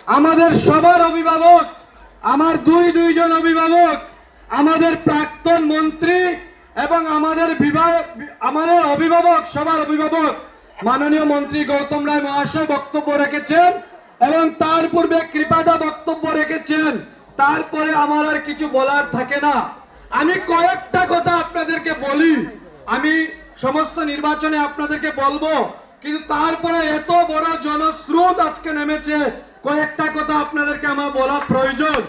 আমাদের সবার অভিভাবক, আমার দুইজন অভিভাবক, আমাদের প্রাক্তন মন্ত্রী এবং আমাদের অভিভাবক, সবার অভিভাবক মাননীয় মন্ত্রী গৌতম রায় মহাশয় বক্তব্য রেখেছেন এবং তার পূর্বে কৃপাদা বক্তব্য রেখেছেন। তারপরে আমার আর কিছু বলার থাকে না। আমি কয়েকটা কথা আপনাদেরকে বলি, আমি সমস্ত নির্বাচনে আপনাদেরকে বলবো, কিন্তু তারপরে এত বড় জনস্রোত আজকে নেমেছে, কয়েকটা কথা আপনাদেরকে আমার বলা প্রয়োজন।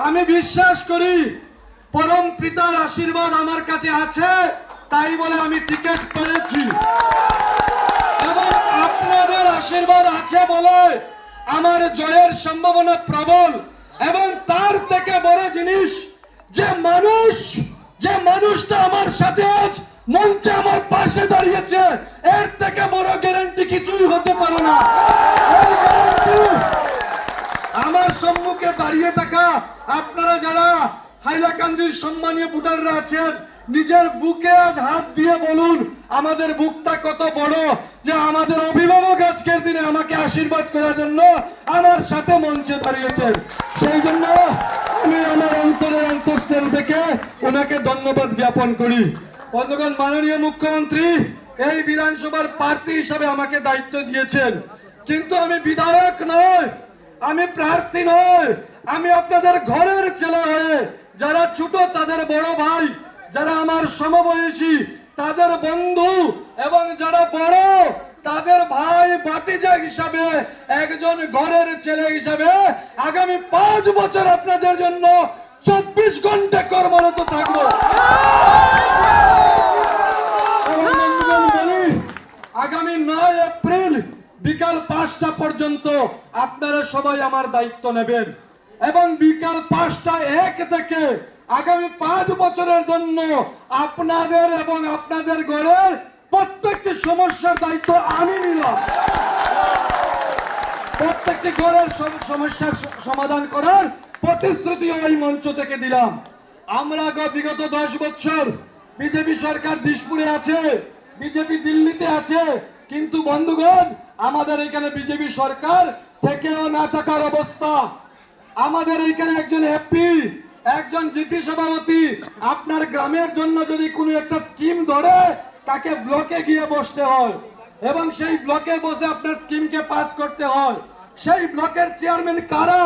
আমি বিশ্বাস করি পরম পিতার আশীর্বাদ আমার কাছে আছে, তাই বলে আমি টিকিট পেয়েছি এবং আপনাদের আশীর্বাদ আছে বলে আমার জয়ের সম্ভাবনা প্রবল। এবং তার থেকে বড় জিনিস, যে মানুষটা আমার সাথে আজ মঞ্চে আমার পাশে দাঁড়িয়েছে, এর থেকে বড় গ্যারান্টি কিছুই হতে পারে না। এই গ্যারান্টি আমার সম্মুখে দাঁড়িয়ে থাকা আপনারা যারা হাইলাকান্দির সম্মানীয় ভোটাররা আছেন, নিজের বুকে আজ হাত দিয়ে বলুন আমাদের বুকটা কত বড়, যে আমাদের অভিভাবক আজকের দিনে আমাকে আশীর্বাদ করার জন্য আমার সাথে মঞ্চে দাঁড়িয়েছেন। সেই জন্য আমি আমার অন্তরের অন্তঃস্থল থেকে ওনাকে ধন্যবাদ জ্ঞাপন করি। বন্ধুগণ, মাননীয় মুখ্যমন্ত্রী এই বিধানসভার প্রার্থী হিসাবে আমাকে দায়িত্ব দিয়েছেন, কিন্তু আমি বিধায়ক নয়, আমি প্রার্থী নয়, আমি আপনাদের ঘরের ছেলে হয়ে যারা ছোট তাদের বড় ভাই, যারা আমার সমবয়সী তাদের বন্ধু এবং যারা বড় তাদের ভাই ভাতিজা হিসাবে, একজন ঘরের ছেলে হিসাবে আগামী 5 বছর আপনাদের জন্য 24 ঘন্টা কর্মরত থাকবো। আগামী 9 এপ্রিল বিকাল 5টা পর্যন্ত আপনারা সবাই আমার দায়িত্ব নেবেন এবং বিকাল 5:01 থেকে আগামী 5 বছরের জন্য আপনাদের এবং আপনাদের ঘরের প্রত্যেকটি সমস্যার দায়িত্ব আমি নিলাম। প্রত্যেকটি ঘরের সমস্যার সমাধান করার প্রতিশ্রুতি ওই মঞ্চ থেকে দিলাম। আমরা বিগত 10 বছর বিজেপি সরকার দিশপুরে আছে, বিজেপি দিল্লিতে আছে, কিন্তু বন্ধুগণ আমাদের এখানে বিজেপি সরকার থেকেও না থাকার অবস্থা। আমাদের এখানে একজন এমপি, একজন জিপি সভাপতি আপনার গ্রামের জন্য যদি কোনো একটা স্কিম ধরে, তাকে ব্লকে গিয়ে বসতে হয় এবং সেই ব্লকে বসে আপনার স্কিমকে পাস করতে হয়। সেই ব্লকের চেয়ারম্যান কারা?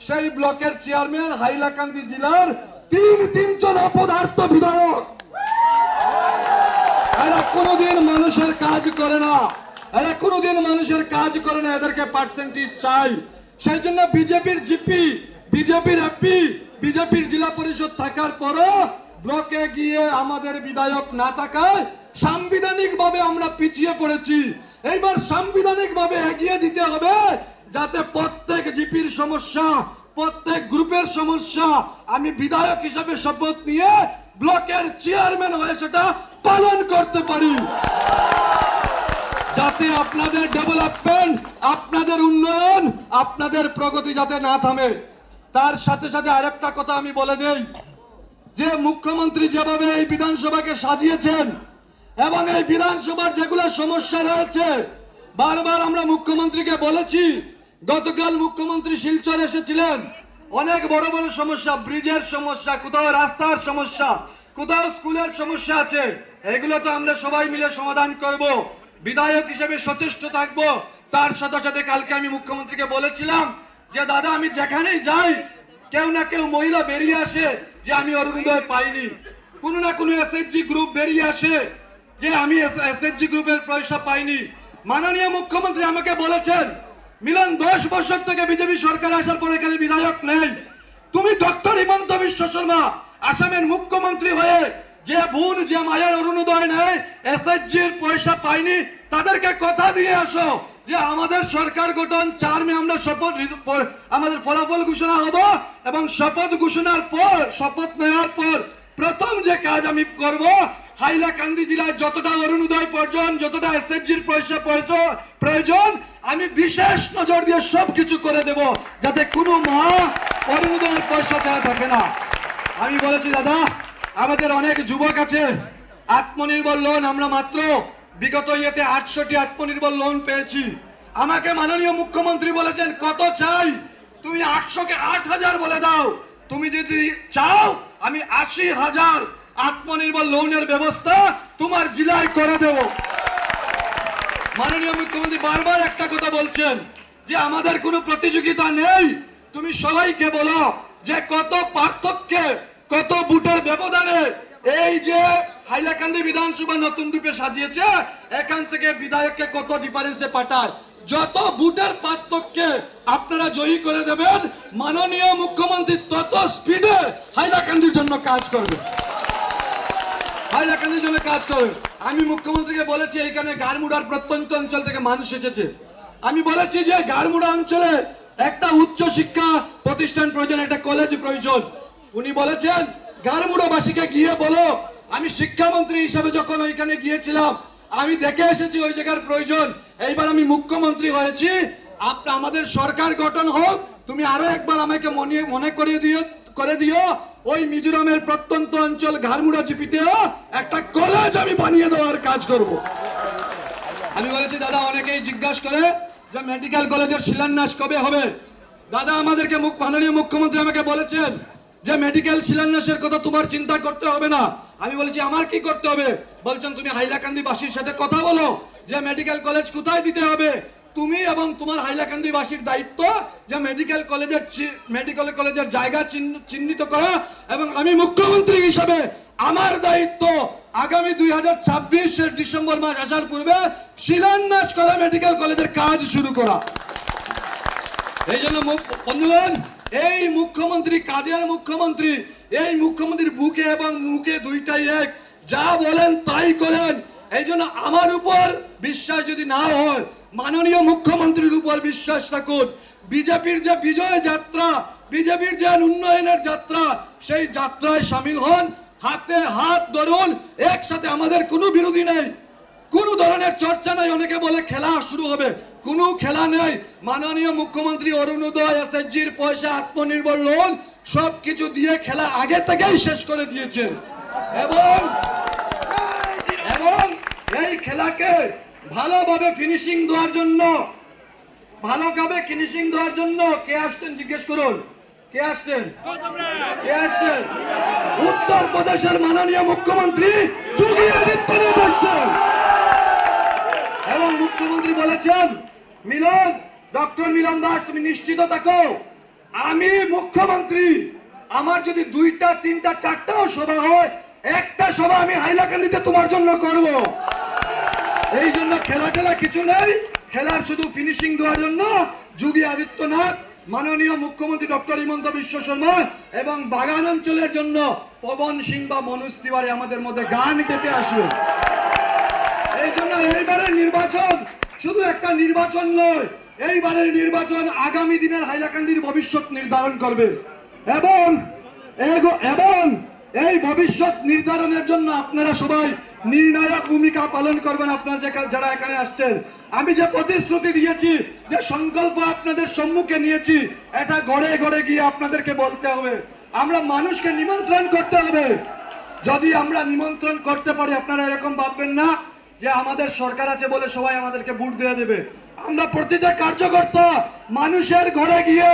সেই ব্লকের চেয়ারম্যান হাইলাকান্দি জেলার 3 জন অপদার্থ বিধায়ক। এরা কোনোদিন মানুষের কাজ করে না, এদেরকে পার্সেন্টেজ চাই। সেই জন্য বিজেপির জিপি, বিজেপির এমপি, বিজেপির জেলা পরিষদ থাকার পরও ব্লকে গিয়ে আমাদের বিধায়ক না থাকায় সাংবিধানিক ভাবে আমরা পিছিয়ে পড়েছি। এইবার সাংবিধানিক ভাবে এগিয়ে দিতে হবে, যাতে প্রত্যেক জিপির সমস্যা, প্রত্যেক গ্রুপের সমস্যা আমি বিধায়ক হিসাবে শপথ নিয়ে ব্লকের চেয়ারম্যান হয়ে সেটা পালন করতে পারি, যাতে আপনাদের ডেভেলপমেন্ট, আপনাদের উন্নয়ন, আপনাদের প্রগতি যাতে না থামে। তার সাথে সাথে আরেকটা কথা আমি বলে দেই, যে মুখ্যমন্ত্রী যেভাবে এই বিধানসভাকে সাজিয়েছেন এবং এই বিধানসভার যেগুলো সমস্যা রয়েছে, বারবার আমরা মুখ্যমন্ত্রীকে বলেছি। গতকাল মুখ্যমন্ত্রী শিলচর এসেছিলেন, অনেক বড় বড় সমস্যা, ব্রিজের সমস্যা, কোথাও রাস্তার সমস্যা, কোথাও স্কুলের সমস্যা আছে, এগুলো তো আমরা সবাই মিলে সমাধান করব। বিধায়ক হিসেবে সচেষ্ট থাকবো। তার সাথে সাথে কালকে আমি মুখ্যমন্ত্রীকে বলেছিলাম যে দাদা, আমি যেখানেই যাই কেউ না কেউ মহিলা বেরিয়ে আসে যে আমি অরুণোদয় পাইনি, কোনো না কোনো এসএইচজি গ্রুপ বেরিয়ে আসে যে আমি এসএইচজি গ্রুপের পয়সা পাইনি। মাননীয় মুখ্যমন্ত্রী আমাকে বলেছেন, মিলন 10 বছর থেকে বিজেপি সরকার আসার পর এখানে বিধায়ক নেই, তুমি ডক্টর হিমন্ত বিশ্ব শর্মা আসামের মুখ্যমন্ত্রী হয়ে যে বোন, যে মায়ের অরুণোদয় নেই, এসএইচজির পয়সা পাইনি, তাদেরকে কথা দিয়ে আসো যে আমাদের সরকার গঠন 4 মে আমরা আমাদের ফলাফল ঘোষণা হব এবং শপথ ঘোষণার পর, শপথ নেওয়ার পর প্রথম যে কাজ আমি করব, হাইলাকান্দি জেলায় যতটা অরুণোদয় প্রয়োজন, যতটা এসএইচজির পয়সা প্রয়োজন, আমি বিশেষ নজর দিয়ে সবকিছু করে দেব, যাতে কোনো মা অরুণোদয়ের পয়সা ছাড়া থাকে না। আমি বলেছি দাদা, আমাদের অনেক যুবক আছে, আত্মনির্ভর লোন আমরা মাত্র বিগত ইয়েতে 800টি আত্মনির্ভর লোন পেয়েছি। আমাকে মাননীয় মুখ্যমন্ত্রী বলেছেন কত চাই, তুমি 800কে 8000 বলে দাও। তুমি যদি চাও আমি 80,000 আত্মনির্ভর লোনের ব্যবস্থা তোমার জেলায় করে দেব। মাননীয় মুখ্যমন্ত্রী বারবার একটা কথা বলছেন যে আমাদের কোনো প্রতিযোগিতা নেই। তুমি সবাইকে বলো যে কত পার্থক্যে, কত বুটের ব্যবধানে এই যে হাইলাকান্দি বিধানসভা নতুন রূপে সাজিয়েছে, এখান থেকে বিধায়ককে কত ডিফারেন্সে পাঠায়। যত বুটের পার্থক্যে আপনারা জয়ী করে দেবেন, মাননীয় মুখ্যমন্ত্রী তত স্পিডে হাইলাকান্দির জন্য কাজ করবে, হাইলাকান্দির জন্য কাজ করবে। আমি মুখ্যমন্ত্রীকে বলেছি এখানে গারমুড়ার প্রত্যন্ত অঞ্চল থেকে মানুষ এসেছে। আমি বলেছি যে গারমুড়া অঞ্চলে একটা উচ্চ শিক্ষা প্রতিষ্ঠান প্রয়োজন, একটা কলেজ প্রয়োজন। উনি বলেছেন গারমুড়াবাসীকে গিয়ে বলো। আমি শিক্ষামন্ত্রী হিসাবে যখন ওইখানে গিয়েছিলাম আমি দেখে এসেছি ওই জায়গার প্রয়োজন। এইবার আমি মুখ্যমন্ত্রী হয়েছি, আমাদের সরকার গঠন হোক, তুমি আরো একবার আমাকে মনে করে দিও ওই মিজোরামের প্রত্যন্ত অঞ্চল গারমুড়া জিপিতেও একটা কলেজ আমি বানিয়ে দেওয়ার কাজ করব। আমি বলেছি দাদা, অনেকেই জিজ্ঞাসা করে যে মেডিকেল কলেজের শিলান্যাস কবে হবে। দাদা আমাদেরকে মাননীয় মুখ্যমন্ত্রী আমাকে বলেছেন যে মেডিকেল শিলান্যাসের কথা তোমার চিন্তা করতে হবে না। আমি বলেছি আমার কি করতে হবে? বলছেন তুমি হাইলাকান্দিবাসীর সাথে কথা বলো যে মেডিকেল কলেজ কোথায় দিতে হবে। তুমি এবং তোমার হাইলাকান্দিবাসীর দায়িত্ব যে মেডিকেল কলেজের জায়গা চিহ্নিত করা, এবং আমি মুখ্যমন্ত্রী হিসাবে আমার দায়িত্ব আগামী 2026 ডিসেম্বর মাস আসার পূর্বে শিলান্যাস করা মেডিকেল কলেজের কাজ শুরু করা। এই জন্য বন্ধুগণ, এই মুখ্যমন্ত্রী কাজের মুখ্যমন্ত্রী, এই মুখ্যমন্ত্রীর বুকে এবং মুখে দুইটাই এক, যা বলেন তাই করেন। এই জন্য আমার উপর বিশ্বাস যদি না হয়, মাননীয় মুখ্যমন্ত্রীর উপর বিশ্বাস রাখুন। বিজেপির যে বিজয় যাত্রা, বিজেপির যে উন্নয়নের যাত্রা, সেই যাত্রায় সামিল হন, হাতে হাত ধরুন, একসাথে। আমাদের কোনো বিরোধী নেই, কোন ধরনের চর্চা নাই। অনেকে বলে খেলা শুরু হবে, কোনো খেলা নেই। মাননীয় মুখ্যমন্ত্রী অরুণোদয়, এসএসজির পয়সা, আত্মনির্ভর লোন সবকিছু দিয়ে খেলা আগে থেকেই শেষ করে দিয়েছেন। এবং এই খেলাকে ভালোভাবে ফিনিশিং দেওয়ার জন্য কে আসছেন জিজ্ঞেস করুন। কে আসছেন? উত্তর প্রদেশের মাননীয় মুখ্যমন্ত্রী যোগী আদিত্যনাথ আসছেন। এবং মুখ্যমন্ত্রী বলেছেন, ডক্টর মিলন দাস তুমি নিশ্চিত থাকো, আমি মুখ্যমন্ত্রী, আমার যদি 2টা 3টা 4টাও সভা হয়, একটা সভা আমি হাইলাকান্দিতে তোমার জন্য করব। এই জন্য খেলা কিছু নেই, খেলার শুধু ফিনিশিং দেওয়ার জন্য যোগী আদিত্যনাথ, মাননীয় মুখ্যমন্ত্রী ডক্টর হিমন্ত বিশ্ব শর্মা এবং বাগান অঞ্চলের জন্য পবন সিং বা মনোজ তিওয়ারি আমাদের মধ্যে গান গেতে আসবে। এই জন্য এইবারের নির্বাচন শুধু একটা নির্বাচন নয়, এইবারের নির্বাচন আগামী দিনের হাইলাকান্দির ভবিষ্যৎ নির্ধারণ করবে। এবং এই ভবিষ্যৎ নির্ধারণের জন্য আপনারা সবাই নির্ণায়ক ভূমিকা পালন করবেন। আপনারা যারা এখানে আসছেন, আমি যে প্রতিশ্রুতি দিয়েছি, যে সংকল্প আপনাদের সম্মুখে নিয়েছি, এটা ঘরে ঘরে গিয়ে আপনাদেরকে বলতে হবে। আমরা মানুষকে নিমন্ত্রণ করতে হবে। যদি আমরা নিমন্ত্রণ করতে পারি, আপনারা এরকম ভাববেন না যে আমাদের সরকার আছে বলে সবাই আমাদেরকে ভোট দিয়ে দেবে। আমরা প্রতিটা কার্যকর্তা মানুষের ঘরে গিয়ে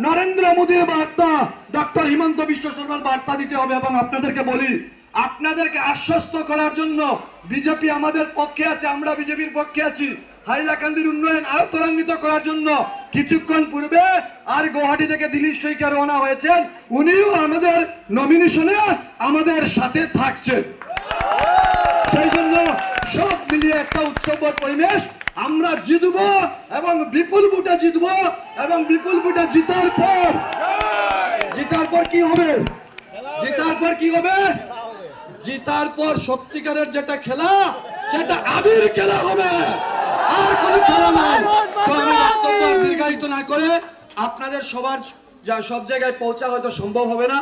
নরেন্দ্র মোদীর বার্তা, ডক্টর হিমন্ত বিশ্ব শর্মার বার্তা দিতে হবে। এবং আপনাদেরকে বলি, আপনাদেরকে আশ্বস্ত করার জন্য বিজেপি আমাদের পক্ষে আছে, আমরা বিজেপির পক্ষে আছি। হাইলাকান্দির উন্নয়ন আরো ত্বরান্বিত করার জন্য কিছুক্ষণ পূর্বে আর গুয়াহাটি থেকে দিলীপ শইকীয়া রওনা হয়েছেন, উনিও আমাদের নমিনেশনে আমাদের সাথে থাকছেন। সেই জন্য সব মিলিয়ে একটা উৎসবের পরিবেশ। আমরা জিতবো এবং বিপুল ভোটে জিতবো। এবং বিপুল ভোটে জিতার পর কি হবে? জিতার পর সত্যিকারের যেটা খেলা, সেটা আবির খেলা হবে, আর কোনো খেলা নাই। তো আমি বক্তব্য দীর্ঘায়িত না করে, আপনাদের সবার সব জায়গায় পৌঁছা হয়তো সম্ভব হবে না,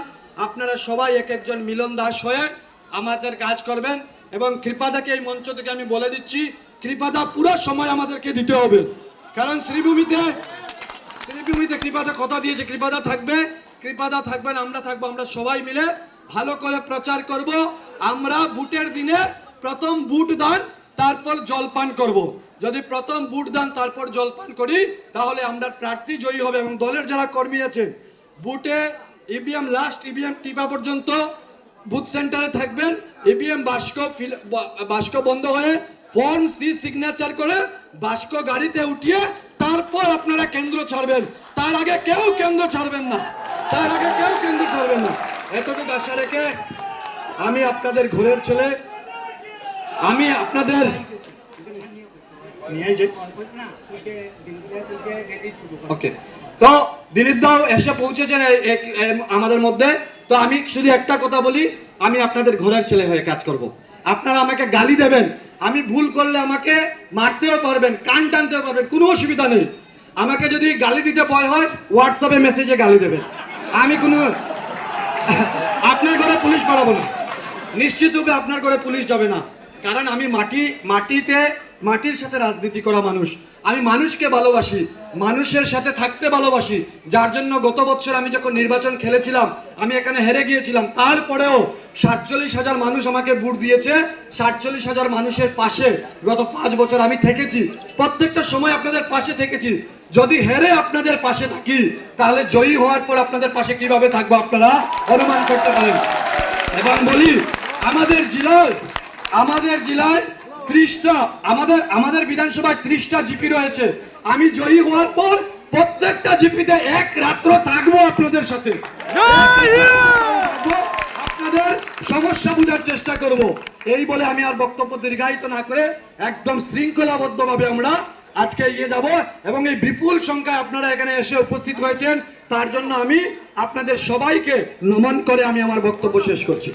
আপনারা সবাই এক একজন মিলন দাস হয়ে আমাদের কাজ করবেন। এবং কৃপাদাকে এই মঞ্চ থেকে আমি বলে দিচ্ছি, কৃপাদা পুরো সময় আমাদেরকে দিতে হবে। কারণ শ্রীভূমিতে কৃপাদা কথা দিয়েছে, কৃপাদা থাকবেন, আমরা থাকবো। আমরা সবাই মিলে ভালো করে প্রচার করব। আমরা ভোটের দিনে প্রথম ভোট দান তারপর জলপান করব। যদি প্রথম বুট দান তারপর জলপান করি তাহলে আমরা প্রার্থী জয়ী হবে। এবং দলের যারা কর্মী আছেন বুটে ইভিএম লাস্ট ইভিএম টিপা পর্যন্ত বুথ সেন্টারে থাকবেন। ইভিএম বাস্ক বন্ধ হয়ে ফর্ম সি সিগনেচার করে বাস্ক গাড়িতে উঠিয়ে তারপর আপনারা কেন্দ্র ছাড়বেন। তার আগে কেউ কেন্দ্র ছাড়বেন না, তার আগে কেউ কেন্দ্র ছাড়বেন না। এতটুকু আশা রেখে আমি আপনাদের ঘরের ছেলে, আমি আপনাদের ওকে তো দিলীপ দাও এসে পৌঁছেছেন আমাদের মধ্যে। তো আমি শুধু একটা কথা বলি, আমি আপনাদের ঘরের ছেলে হয়ে কাজ করব। আপনারা আমাকে গালি দেবেন, আমি ভুল করলে আমাকে মারতেও পারবেন, কান টানতেও পারবেন, কোনো অসুবিধা নেই। আমাকে যদি গালি দিতে ভয় হয় হোয়াটসঅ্যাপে মেসেজে গালি দেবেন, আমি কোনো আপনার ঘরে পুলিশ পাঠাবো না, নিশ্চিতভাবে আপনার ঘরে পুলিশ যাবে না। কারণ আমি মাটির সাথে রাজনীতি করা মানুষ, আমি মানুষকে ভালোবাসি, মানুষের সাথে থাকতে ভালোবাসি। যার জন্য গত বছর আমি যখন নির্বাচন খেলেছিলাম আমি এখানে হেরে গিয়েছিলাম, তারপরেও 47,000 মানুষ আমাকে ভোট দিয়েছে। 47,000 মানুষের পাশে গত 5 বছর আমি থেকেছি, প্রত্যেকটা সময় আপনাদের পাশে থেকেছি। যদি হেরে আপনাদের পাশে থাকি তাহলে জয়ী হওয়ার পর আপনাদের পাশে কিভাবে থাকবো আপনারা অনুমান করতে পারেন। এবং বলি আমাদের জেলায় 30টা আমাদের বিধানসভায় 30টা জিপি রয়েছে। আমি জয়ী হওয়ার পর প্রত্যেকটা জিপিতে এক রাত্র থাকবো আপনাদের সাথে, আপনাদের সমস্যা বোঝার চেষ্টা করব। এই বলে আমি আর বক্তব্য দীর্ঘায়িত না করে একদম শৃঙ্খলাবদ্ধভাবে আমরা আজকে এগিয়ে যাব। এবং এই বিপুল সংখ্যায় আপনারা এখানে এসে উপস্থিত হয়েছেন, তার জন্য আমি আপনাদের সবাইকে নমন করে আমি আমার বক্তব্য শেষ করছি।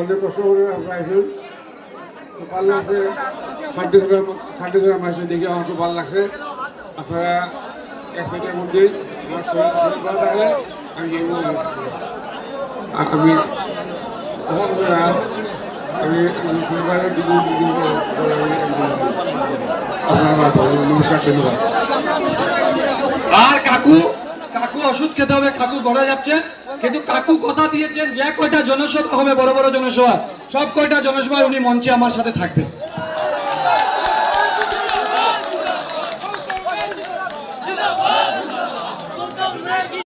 অনেক কষ্ট করে আপনারা আইসেন, ভালো লাগছে। খাদ্য ছাড়া মানুষের দেখে আমার খুব ভালো লাগছে। আপনারা এক সাইডের মধ্যে আমার শরীর ভালো থাকলে আমি শনিবারের দিকে নমস্কার, ধন্যবাদ। আর কাকু ওষুধ খেতে হবে, কাকু ঘরে যাচ্ছে, কিন্তু কাকু কথা দিয়েছেন যে কয়টা জনসভা হবে, বড় বড় জনসভা, সব কয়টা জনসভায় উনি মঞ্চে আমার সাথে থাকবেন।